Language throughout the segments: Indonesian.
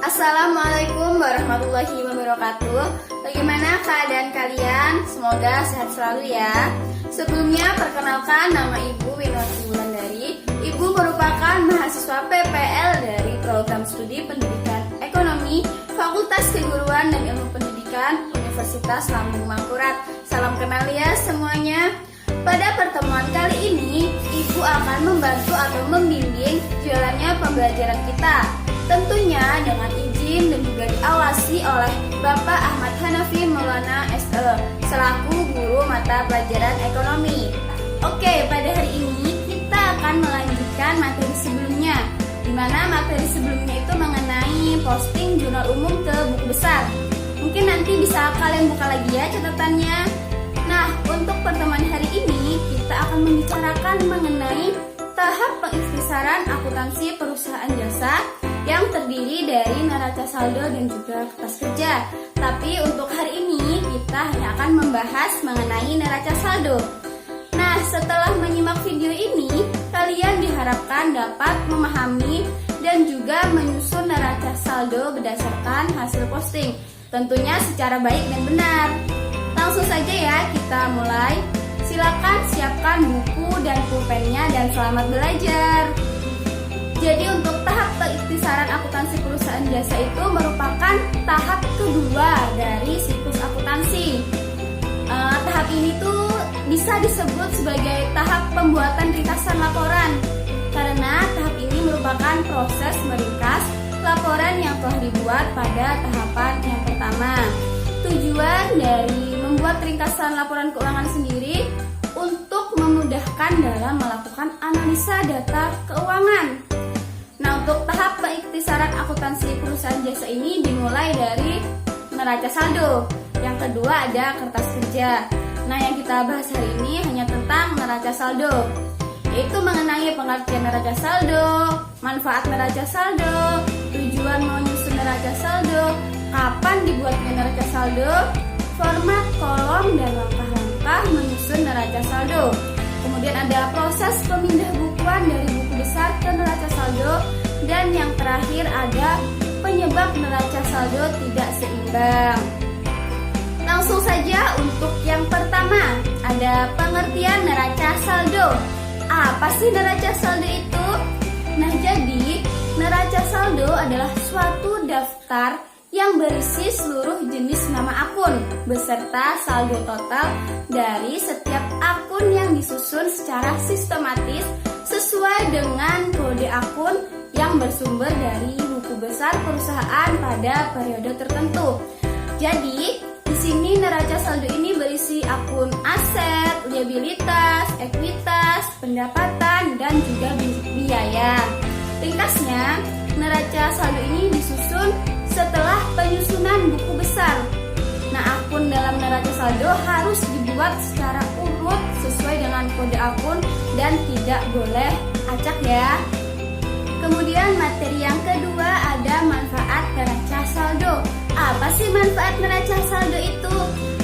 Assalamualaikum warahmatullahi wabarakatuh. Bagaimana keadaan kalian? Semoga sehat selalu ya. Sebelumnya perkenalkan, nama Ibu Winoti Wulandari. Ibu merupakan mahasiswa PPL dari Program Studi Pendidikan Ekonomi Fakultas Keguruan dan Ilmu Pendidikan Universitas Lambung Mangkurat. Salam kenal ya semuanya. Pada pertemuan kali ini, Ibu akan membantu atau membimbing jalannya pembelajaran kita. Tentunya dengan izin dan juga diawasi oleh Bapak Ahmad Hanafi Maulana SE selaku guru mata pelajaran ekonomi. Oke, pada hari ini kita akan melanjutkan materi sebelumnya, di mana materi sebelumnya itu mengenai posting jurnal umum ke buku besar. Mungkin nanti bisa kalian buka lagi ya catatannya. Nah, untuk pertemuan hari ini kita akan membicarakan mengenai tahap pengikhtisaran akuntansi perusahaan jasa yang terdiri dari neraca saldo dan juga kertas kerja. Tapi untuk hari ini kita hanya akan membahas mengenai neraca saldo. Nah, setelah menyimak video ini, kalian diharapkan dapat memahami dan juga menyusun neraca saldo berdasarkan hasil posting, tentunya secara baik dan benar. Langsung saja ya, kita mulai. Silakan siapkan buku dan pulpennya dan selamat belajar. Jadi untuk tahap pengikhtisaran akuntansi perusahaan jasa itu merupakan tahap kedua dari siklus akuntansi. Tahap ini tuh bisa disebut sebagai tahap pembuatan ringkasan laporan, karena tahap ini merupakan proses meringkas laporan yang telah dibuat pada tahapan yang pertama. Tujuan dari membuat ringkasan laporan keuangan sendiri untuk memudahkan dalam melakukan analisa data keuangan. Nah, untuk tahap pengikhtisaran akuntansi perusahaan jasa ini dimulai dari neraca saldo. Yang kedua ada kertas kerja. Nah, yang kita bahas hari ini hanya tentang neraca saldo, yaitu mengenai pengertian neraca saldo, manfaat neraca saldo, tujuan menyusun neraca saldo, kapan dibuatnya neraca saldo, format kolom dan langkah-langkah menyusun neraca saldo. Kemudian ada proses pemindah bukuan dari buku besar ke neraca saldo, dan yang terakhir ada penyebab neraca saldo tidak seimbang. Langsung saja untuk yang pertama, ada pengertian neraca saldo. Apa sih neraca saldo itu? Nah, jadi neraca saldo adalah suatu daftar yang berisi seluruh jenis nama akun beserta saldo total dari setiap akun yang disusun secara sistematis sesuai dengan kode akun yang bersumber dari buku besar perusahaan pada periode tertentu. Jadi, di sini neraca saldo ini berisi akun aset, liabilitas, ekuitas, pendapatan, dan juga biaya. Ringkasnya, neraca saldo ini disusun setelah penyusunan buku besar. Nah, akun dalam neraca saldo harus dibuat secara urut sesuai dengan kode akun dan tidak boleh acak ya. Kemudian materi yang kedua ada manfaat neraca saldo. Apa sih manfaat neraca saldo itu?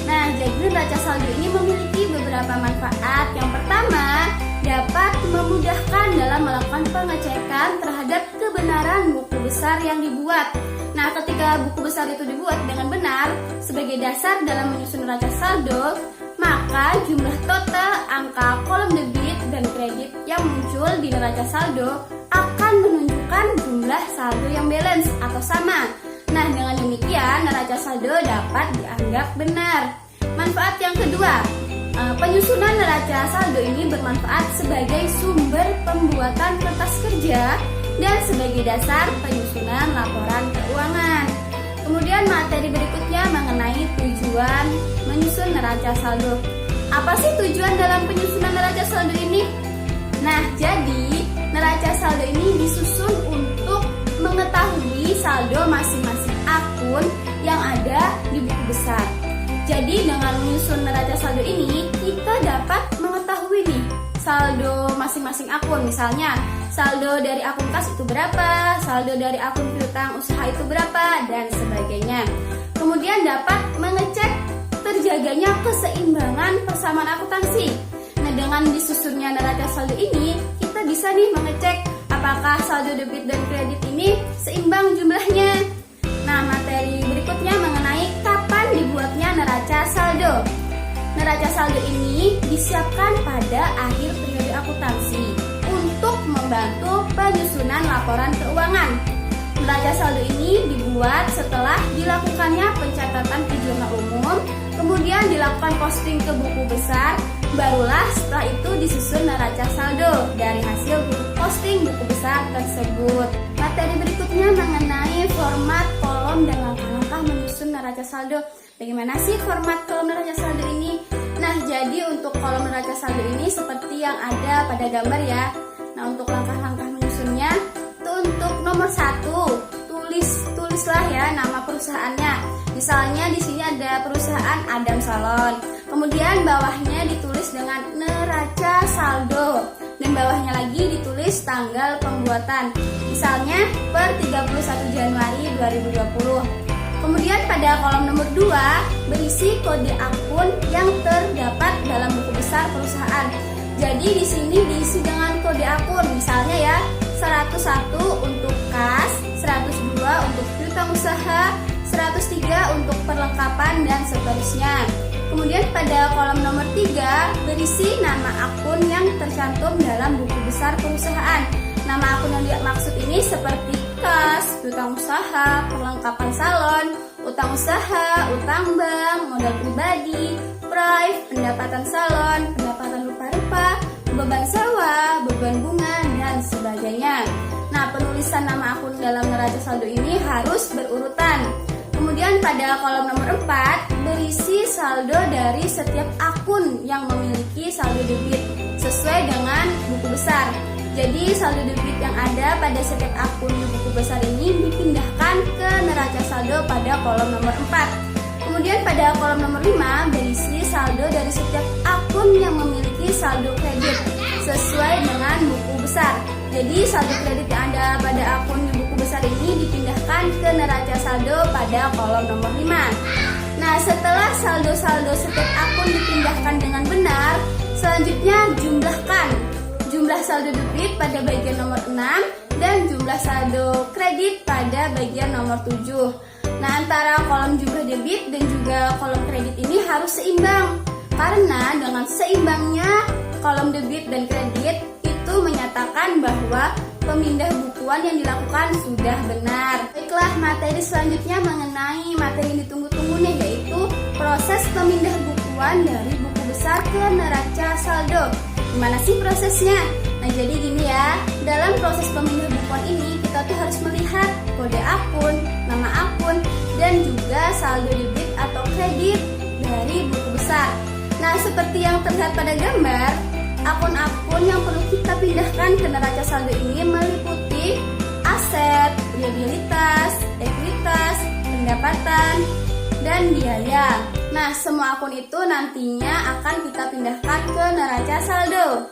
Nah, jadi neraca saldo ini memiliki beberapa manfaat. Yang pertama, dapat memudahkan dalam melakukan pengecekan terhadap kebenaran buku besar yang dibuat. Nah, ketika buku besar itu dibuat dengan benar sebagai dasar dalam menyusun neraca saldo, maka jumlah total angka kolom debit dan kredit yang muncul di neraca saldo akan menunjukkan jumlah saldo yang balance atau sama. Nah, dengan demikian neraca saldo dapat dianggap benar. Manfaat yang kedua, penyusunan neraca saldo ini bermanfaat sebagai sumber pembuatan kertas kerja dan sebagai dasar penyusunan laporan keuangan. Kemudian materi berikutnya mengenai tujuan menyusun neraca saldo. Apa sih tujuan dalam penyusunan neraca saldo ini? Nah, jadi neraca saldo ini disusun untuk mengetahui saldo masing-masing akun yang ada di buku besar. Jadi dengan menyusun neraca saldo ini, kita dapat mengetahui nih saldo masing-masing akun. Misalnya, saldo dari akun kas itu berapa, saldo dari akun piutang usaha itu berapa, dan sebagainya. Kemudian dapat mengecek terjaganya keseimbangan persamaan akuntansi. Nah, dengan disusunnya neraca saldo ini, kita bisa nih mengecek apakah saldo debit dan kredit ini seimbang jumlahnya. neraca saldo ini disiapkan pada akhir periode akuntansi untuk membantu penyusunan laporan keuangan. Neraca saldo ini dibuat setelah dilakukannya pencatatan ke jurnal umum, kemudian dilakukan posting ke buku besar, barulah setelah itu disusun neraca saldo dari hasil posting buku besar tersebut. Materi berikutnya mengenai format kolom dan langkah-langkah menyusun neraca saldo. Bagaimana sih format kolom neraca saldo ini? Nah, jadi untuk kolom neraca saldo ini seperti yang ada pada gambar ya. Nah, untuk langkah-langkah menyusunnya, itu untuk nomor 1, tulislah ya nama perusahaannya. Misalnya di sini ada perusahaan Adam Salon. Kemudian bawahnya ditulis dengan neraca saldo dan bawahnya lagi ditulis tanggal pembuatan. Misalnya per 31 Januari 2020. Kemudian pada kolom nomor 2 berisi kode akun yang terdapat dalam buku besar perusahaan. Jadi di sini diisi dengan kode akun. Misalnya ya, 101 untuk kas, 102 untuk piutang usaha, 103 untuk perlengkapan dan seterusnya. Kemudian pada kolom nomor 3 berisi nama akun yang tercantum dalam buku besar perusahaan. Nama akun yang dimaksud ini seperti kas, piutang usaha, perlengkapan salon, utang usaha, utang bank, modal pribadi, prive, pendapatan salon, pendapatan rupa-rupa, beban sewa, beban bunga, dan sebagainya. Nah, penulisan nama akun dalam neraca saldo ini harus berurutan. Kemudian pada kolom nomor 4 berisi saldo dari setiap akun yang memiliki saldo debit sesuai dengan buku besar. Jadi saldo debit yang ada pada setiap akun di buku besar ini dipindahkan ke neraca saldo pada kolom nomor 4. Kemudian pada kolom nomor 5 berisi saldo dari setiap akun yang memiliki saldo kredit sesuai dengan buku besar. Jadi saldo kredit yang ada pada akun di buku besar ini dipindahkan ke neraca saldo pada kolom nomor 5. Nah, setelah saldo-saldo setiap akun dipindahkan dengan benar, selanjutnya jumlahkan jumlah saldo debit pada bagian nomor 6 dan jumlah saldo kredit pada bagian nomor 7. Nah, antara kolom jumlah debit dan juga kolom kredit ini harus seimbang. Karena dengan seimbangnya kolom debit dan kredit itu menyatakan bahwa pemindah bukuan yang dilakukan sudah benar. Baiklah, materi selanjutnya mengenai materi yang ditunggu-tunggu nih, yaitu proses pemindah bukuan dari buku besar ke neraca saldo. Gimana sih prosesnya? Nah, jadi gini ya, dalam proses pemindah bukuan ini kita tuh harus melihat kode akun, nama akun, dan juga saldo debit atau kredit dari buku besar. Nah, seperti yang terlihat pada gambar, akun-akun yang perlu kita pindahkan ke neraca saldo ini meliputi aset, liabilitas, ekuitas, pendapatan, dan biaya. Nah, semua akun itu nantinya akan kita pindahkan ke neraca saldo.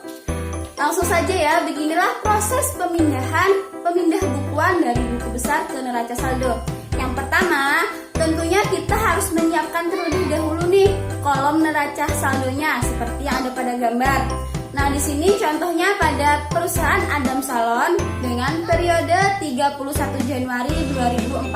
Langsung saja ya, beginilah proses pemindah bukuan dari buku besar ke neraca saldo. Yang pertama, tentunya kita harus menyiapkan terlebih dahulu nih kolom neraca saldonya seperti yang ada pada gambar. Nah, di sini contohnya pada perusahaan Adam Salon dengan periode 31 Januari 2014.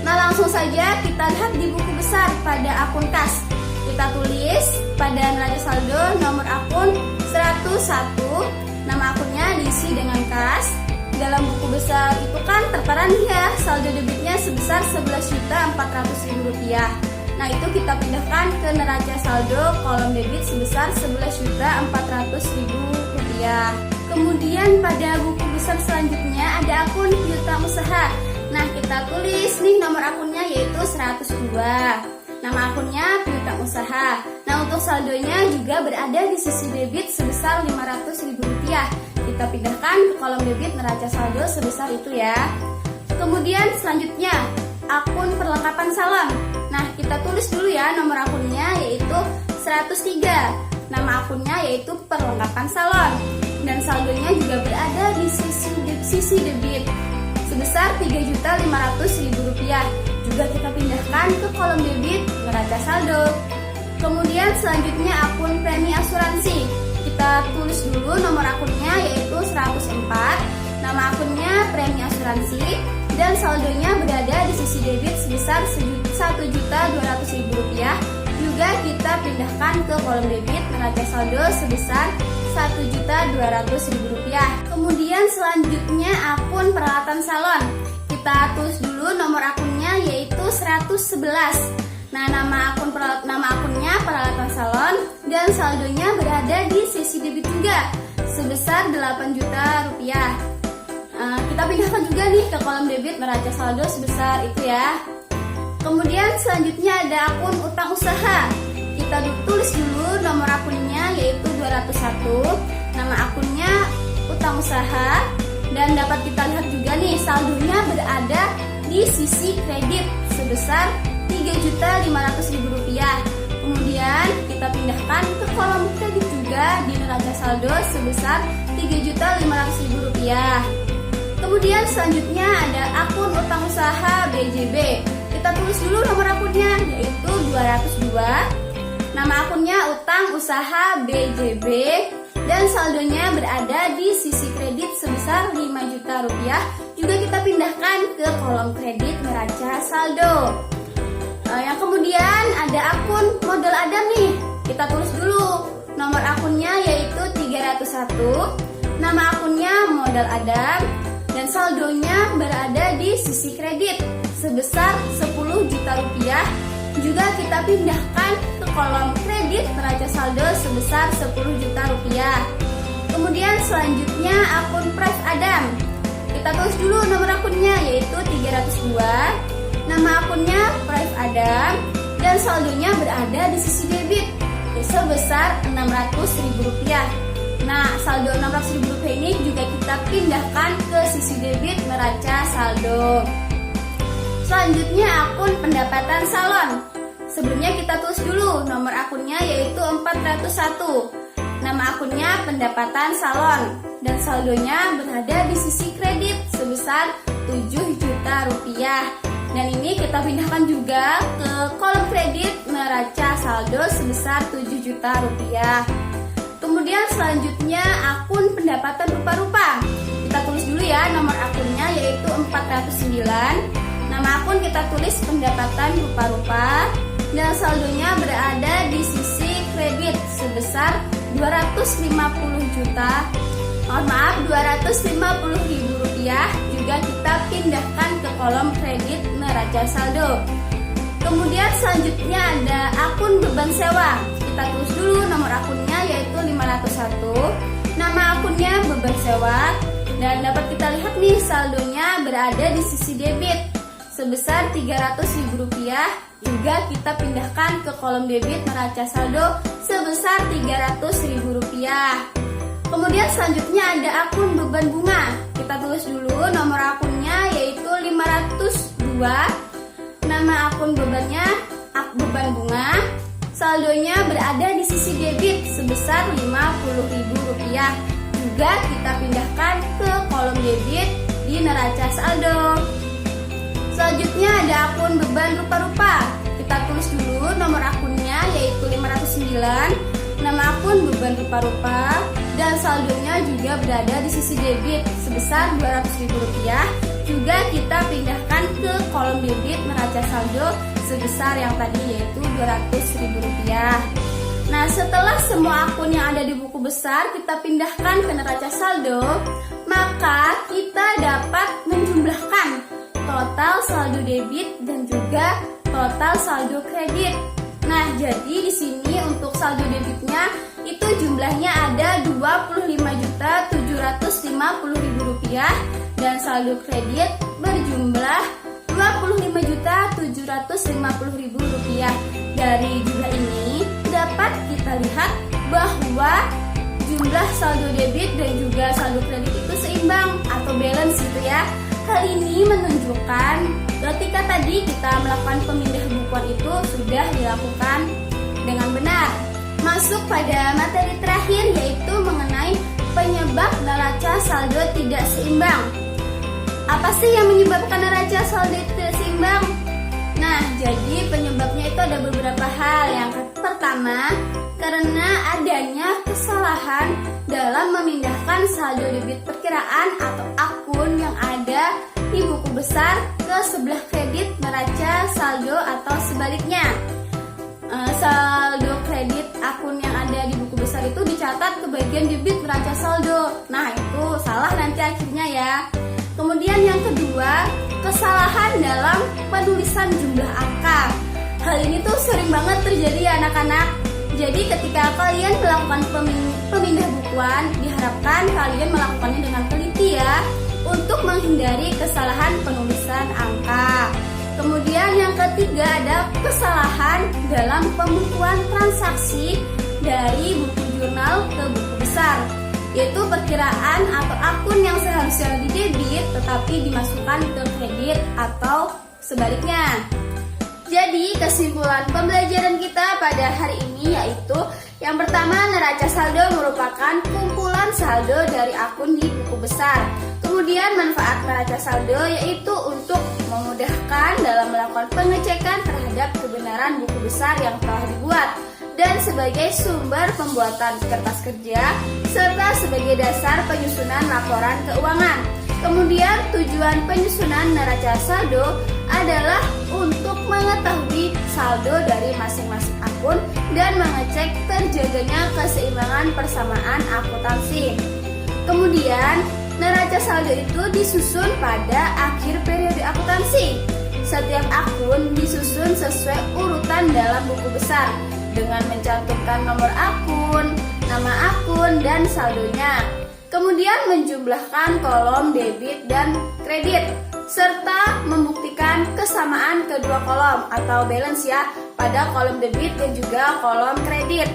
Nah, langsung saja kita lihat di buku besar pada akun kas. Kita tulis pada neraca saldo nomor akun 101, nama akunnya diisi dengan kas. Dalam buku besar itu kan tertera nih ya, saldo debitnya sebesar Rp11.400.000. Nah, itu kita pindahkan ke neraca saldo kolom debit sebesar Rp11.400.000. Kemudian pada buku besar selanjutnya ada akun piutang usaha. Nah, kita tulis nih nomor akunnya yaitu 102. Nama akunnya piutang usaha. Nah, untuk saldonya juga berada di sisi debit sebesar Rp500.000. Kita pindahkan ke kolom debit neraca saldo sebesar itu ya. Kemudian selanjutnya akun perlengkapan salon. Nah, kita tulis dulu ya nomor akunnya yaitu 103. Nama akunnya yaitu perlengkapan salon. Dan saldonya juga berada di sisi debit sebesar Rp3.500.000. Juga kita pindahkan ke kolom debit neraca saldo. Kemudian selanjutnya akun premi asuransi. Kita tulis dulu nomor akunnya yaitu 104. Nama akunnya premi asuransi dan saldonya berada di sisi debit sebesar Rp1.200.000. Juga juga kita pindahkan ke kolom debit neraca saldo sebesar Rp1.200.000. Kemudian selanjutnya akun peralatan salon. Kita tulis dulu nomor akunnya yaitu 111. Nah, nama akunnya peralatan salon dan saldonya berada di sisi debit juga sebesar Rp8 juta. Kita pindahkan juga nih ke kolom debit neraca saldo sebesar itu ya. Kemudian selanjutnya ada akun utang usaha. Kita tulis dulu nomor akunnya yaitu 201. Nama akunnya utang usaha dan dapat kita lihat juga nih saldonya berada di sisi kredit sebesar Rp3.500.000. Kemudian kita pindahkan ke kolom kredit juga di neraca saldo sebesar Rp3.500.000. Kemudian selanjutnya ada akun utang usaha BJB. Kita tulis dulu nomor akunnya yaitu 202. Nama akunnya utang usaha BJB dan saldonya berada di sisi kredit sebesar Rp5 juta. Juga kita pindahkan ke kolom kredit neraca saldo. Yang kemudian ada akun modal Adam nih. Kita tulis dulu nomor akunnya yaitu 301. Nama akunnya modal Adam dan saldonya berada di sisi kredit sebesar Rp10 juta. Juga kita pindahkan ke kolom kredit neraca saldo sebesar Rp10 juta. Kemudian selanjutnya akun Prive Adam. Kita tulis dulu nomor akunnya yaitu 302. Nama akunnya Prive Adam dan saldonya berada di sisi debit sebesar Rp600.000. Nah, saldo Rp600.000 ini juga kita pindahkan ke sisi debit neraca saldo. Selanjutnya akun pendapatan salon. Sebelumnya kita tulis dulu nomor akunnya yaitu 401. Nama akunnya pendapatan salon dan saldonya berada di sisi kredit sebesar Rp7 juta. Dan ini kita pindahkan juga ke kolom kredit neraca saldo sebesar Rp7 juta. Kemudian selanjutnya akun pendapatan rupa-rupa. Kita tulis dulu ya nomor akunnya yaitu 409. Nama akun kita tulis pendapatan rupa-rupa dan saldonya berada di sisi kredit sebesar Rp250.000. Juga kita pindahkan ke kolom kredit neraca saldo. Kemudian selanjutnya ada akun beban sewa. Kita tulis dulu nomor akunnya yaitu 501. Nama akunnya beban sewa dan dapat kita lihat nih saldonya berada di sisi debit sebesar Rp300.000. Juga kita pindahkan ke kolom debit neraca saldo sebesar Rp300.000. Kemudian selanjutnya ada akun beban bunga. Kita tulis dulu nomor akunnya yaitu 502. Nama akun beban bunga. Saldonya berada di sisi debit sebesar Rp50.000. Juga kita pindahkan ke kolom debit di neraca saldo. Selanjutnya ada akun beban rupa-rupa. Kita tulis dulu nomor akunnya yaitu 509. Nama akun beban rupa-rupa dan saldonya juga berada di sisi debit sebesar Rp200.000. Juga kita pindahkan ke kolom debit neraca saldo sebesar yang tadi yaitu Rp200.000. Nah, setelah semua akun yang ada di buku besar kita pindahkan ke neraca saldo, maka kita dapat menjumlahkan total saldo debit dan juga total saldo kredit. Nah, jadi di sini untuk saldo debitnya itu jumlahnya ada Rp25.750.000 dan saldo kredit berjumlah Rp25.750.000. Dari jumlah ini dapat kita lihat bahwa jumlah saldo debit dan juga saldo kredit itu seimbang atau balance gitu ya. Hal ini menunjukkan ketika tadi kita melakukan pemindahan bukuan itu sudah dilakukan dengan benar. Masuk pada materi terakhir yaitu mengenai penyebab neraca saldo tidak seimbang. Apa sih yang menyebabkan neraca saldo tidak seimbang? Nah, jadi penyebabnya itu ada beberapa hal. Yang pertama, karena adanya kesalahan dalam memindahkan saldo debit perkiraan atau akun yang ada di buku besar ke sebelah kredit neraca saldo atau sebaliknya. saldo kredit akun yang ada di buku besar itu dicatat ke bagian debit neraca saldo. Nah, itu salah nanti akhirnya ya. Kemudian yang kedua, kesalahan dalam penulisan jumlah angka. Hal ini tuh sering banget terjadi ya anak-anak. Jadi ketika kalian melakukan pemindah bukuan, diharapkan kalian melakukannya dengan teliti ya, untuk menghindari kesalahan penulisan angka. Kemudian yang ketiga ada kesalahan dalam pembukuan transaksi dari buku jurnal ke buku besar, yaitu perkiraan atau akun yang seharusnya di debit tetapi dimasukkan ke kredit atau sebaliknya. Jadi kesimpulan pembelajaran kita pada hari ini yaitu yang pertama, neraca saldo merupakan kumpulan saldo dari akun di buku besar. Kemudian manfaat neraca saldo yaitu untuk memudahkan dalam melakukan pengecekan terhadap kebenaran buku besar yang telah dibuat dan sebagai sumber pembuatan kertas kerja serta sebagai dasar penyusunan laporan keuangan. Kemudian tujuan penyusunan neraca saldo adalah untuk mengetahui saldo dari masing-masing akun dan mengecek terjaganya keseimbangan persamaan akuntansi. Kemudian neraca saldo itu disusun pada akhir periode akuntansi. Setiap akun disusun sesuai urutan dalam buku besar dengan mencantumkan nomor akun, nama akun, dan saldonya. Kemudian menjumlahkan kolom debit dan kredit serta membuktikan kesamaan kedua kolom atau balance ya pada kolom debit dan juga kolom kredit.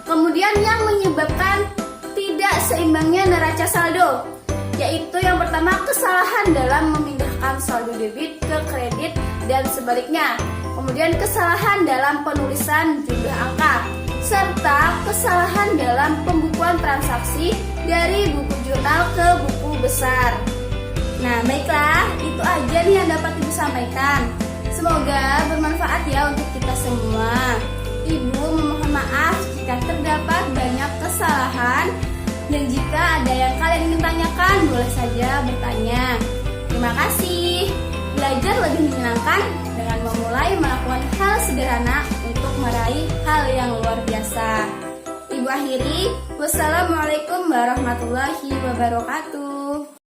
Kemudian yang menyebabkan tidak seimbangnya neraca saldo yaitu yang pertama, kesalahan dalam memindahkan saldo debit ke kredit dan sebaliknya. Kemudian kesalahan dalam penulisan jumlah angka serta kesalahan dalam pembukuan transaksi dari buku jurnal ke buku besar. Nah, baiklah, itu aja nih yang dapat Ibu sampaikan. Semoga bermanfaat ya untuk kita semua. Ibu memohon maaf jika terdapat banyak kesalahan dan jika ada yang kalian ingin tanyakan, boleh saja bertanya. Terima kasih. Belajar lebih menyenangkan dengan memulai melakukan hal sederhana untuk meraih hal yang luar biasa. Ibu akhiri, wassalamualaikum warahmatullahi wabarakatuh.